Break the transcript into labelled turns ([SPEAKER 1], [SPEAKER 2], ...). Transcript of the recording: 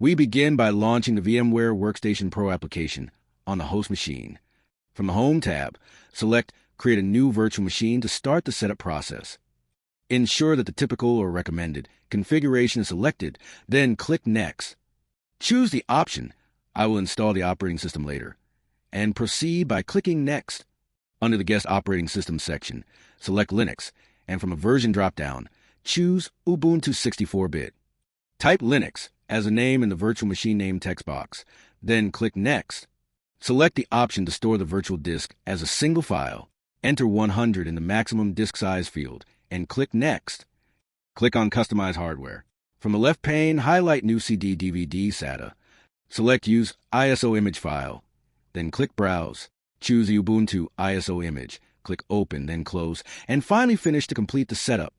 [SPEAKER 1] We begin by launching the VMWare Workstation Pro application on the host machine. From the Home tab, select Create a new virtual machine to start the setup process. Ensure that the typical or recommended configuration is selected, then click Next. Choose the option, I will install the operating system later, and proceed by clicking Next. Under the Guest Operating System section, select Linux, and from a version drop-down, choose Ubuntu 64-bit. Type Linux as a name in the virtual machine name text box, then click Next. Select the option to store the virtual disk as a single file. Enter 100 in the maximum disk size field, and click Next. Click on Customize Hardware. From the left pane, highlight New CD DVD SATA. Select Use ISO image file, then click Browse. Choose the Ubuntu ISO image. Click Open, then Close, and finally finish to complete the setup.